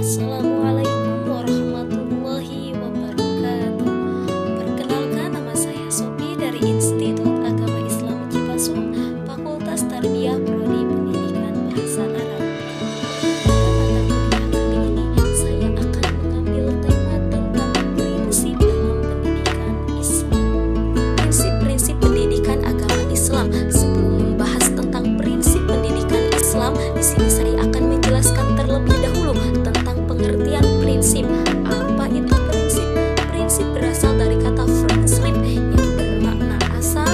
Assalamualaikum warahmatullahi wabarakatuh. Perkenalkan, nama saya Sophie dari Institut Agama Islam Cipasung, Fakultas Tarbiyah Prodi Pendidikan Bahasa Arab. Pada mata kuliah kali ini, saya akan mengambil tema tentang prinsip dalam pendidikan Islam. Prinsip-prinsip pendidikan agama Islam. Sebelum membahas tentang prinsip pendidikan Islam, di sini saya akan menjelaskan terlebih dahulu tentang pengertian prinsip. Apa itu prinsip? Prinsip berasal dari kata princip yang bermakna asal,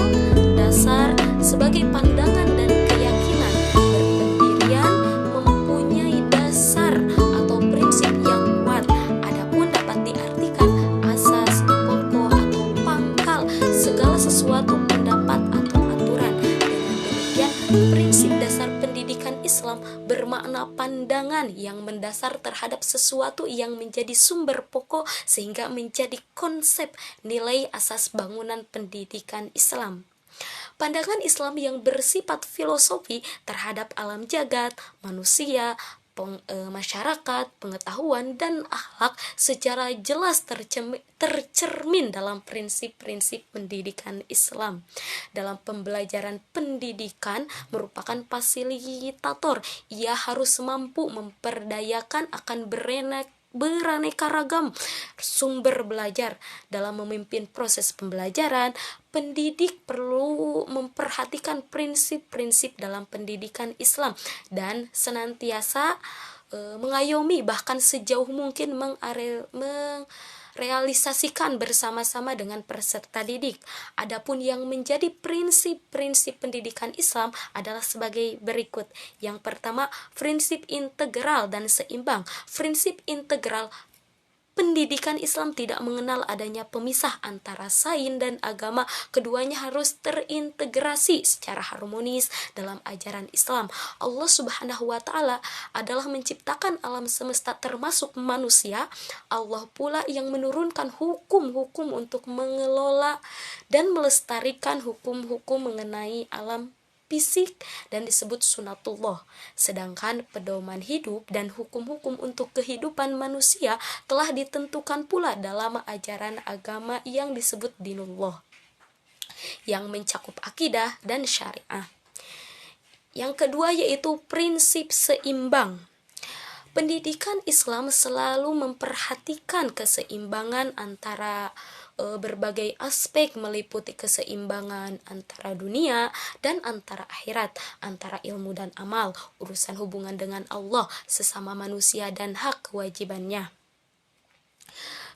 dasar, sebagai pandangan dan keyakinan berpendirian, mempunyai dasar atau prinsip yang kuat. Adapun dapat diartikan asas, pokok atau pangkal segala sesuatu pendapat atau aturan. Dengan demikian, prinsip dasar pendidikan Islam bermakna pandangan yang mendasar terhadap sesuatu yang menjadi sumber pokok sehingga menjadi konsep nilai asas bangunan pendidikan Islam. Pandangan Islam yang bersifat filosofi terhadap alam jagat, manusia, masyarakat, pengetahuan, dan akhlak secara jelas tercermin dalam prinsip-prinsip pendidikan Islam. Dalam pembelajaran pendidikan merupakan fasilitator. Ia harus mampu memperdayakan akan beraneka ragam sumber belajar. Dalam memimpin proses pembelajaran, pendidik perlu memperhatikan prinsip-prinsip dalam pendidikan Islam dan senantiasa mengayomi bahkan sejauh mungkin realisasikan bersama-sama dengan peserta didik. Adapun yang menjadi prinsip-prinsip pendidikan Islam adalah sebagai berikut. Yang pertama, prinsip integral dan seimbang. Prinsip integral pendidikan Islam tidak mengenal adanya pemisah antara sains dan agama. Keduanya harus terintegrasi secara harmonis dalam ajaran Islam. Allah Subhanahu wa Ta'ala adalah menciptakan alam semesta termasuk manusia. Allah pula yang menurunkan hukum-hukum untuk mengelola dan melestarikan hukum-hukum mengenai alam fisik dan disebut sunatullah. Sedangkan pedoman hidup dan hukum-hukum untuk kehidupan manusia telah ditentukan pula dalam ajaran agama yang disebut dinullah, yang mencakup akidah dan syariah. Yang kedua yaitu prinsip seimbang. Pendidikan Islam selalu memperhatikan keseimbangan antara berbagai aspek, meliputi keseimbangan antara dunia dan antara akhirat, antara ilmu dan amal, urusan hubungan dengan Allah, sesama manusia, dan hak kewajibannya.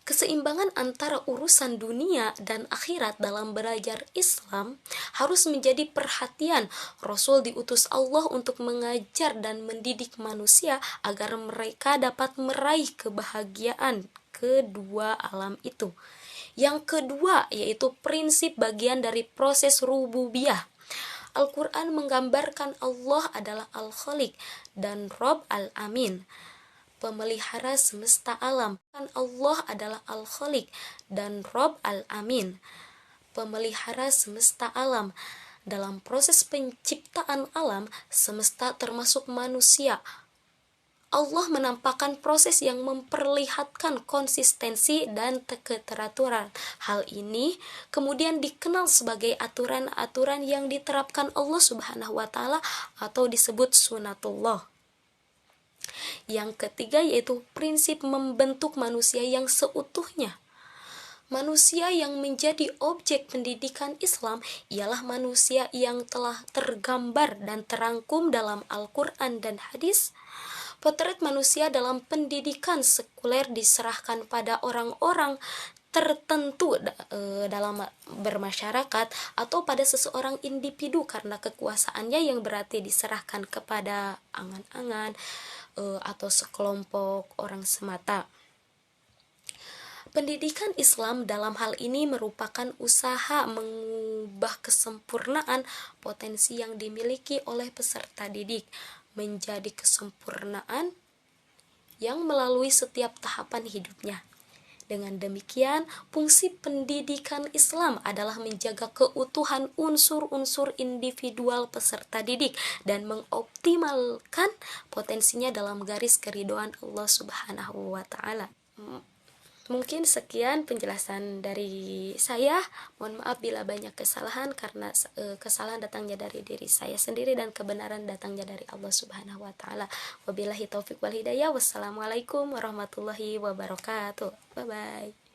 Keseimbangan antara urusan dunia dan akhirat dalam belajar Islam harus menjadi perhatian. Rasul diutus Allah untuk mengajar dan mendidik manusia agar mereka dapat meraih kebahagiaan kedua alam itu. Yang kedua yaitu prinsip bagian dari proses rububiyah. Al-Quran menggambarkan Allah adalah Al-Khaliq dan Rabb Al-Amin, pemelihara semesta alam. Allah adalah Al-Khaliq dan Rabb Al-Amin, pemelihara semesta alam. Dalam proses penciptaan alam semesta termasuk manusia, Allah menampakkan proses yang memperlihatkan konsistensi dan keteraturan. Hal ini kemudian dikenal sebagai aturan-aturan yang diterapkan Allah Subhanahu wa Ta'ala atau disebut sunatullah. Yang ketiga yaitu prinsip membentuk manusia yang seutuhnya. Manusia yang menjadi objek pendidikan Islam ialah manusia yang telah tergambar dan terangkum dalam Al-Quran dan hadis. Potret manusia dalam pendidikan sekuler diserahkan pada orang-orang tertentu dalam bermasyarakat atau pada seseorang individu karena kekuasaannya yang berarti diserahkan kepada angan-angan atau sekelompok orang semata. Pendidikan Islam dalam hal ini merupakan usaha mengubah kesempurnaan potensi yang dimiliki oleh peserta didik menjadi kesempurnaan yang melalui setiap tahapan hidupnya. Dengan demikian, fungsi pendidikan Islam adalah menjaga keutuhan unsur-unsur individual peserta didik dan mengoptimalkan potensinya dalam garis keridhaan Allah Subhanahu wa taala. Mungkin sekian penjelasan dari saya. Mohon maaf bila banyak kesalahan, karena kesalahan datangnya dari diri saya sendiri dan kebenaran datangnya dari Allah Subhanahu wa taala. Wabillahi taufik wal hidayah. Wassalamualaikum warahmatullahi wabarakatuh. Bye bye.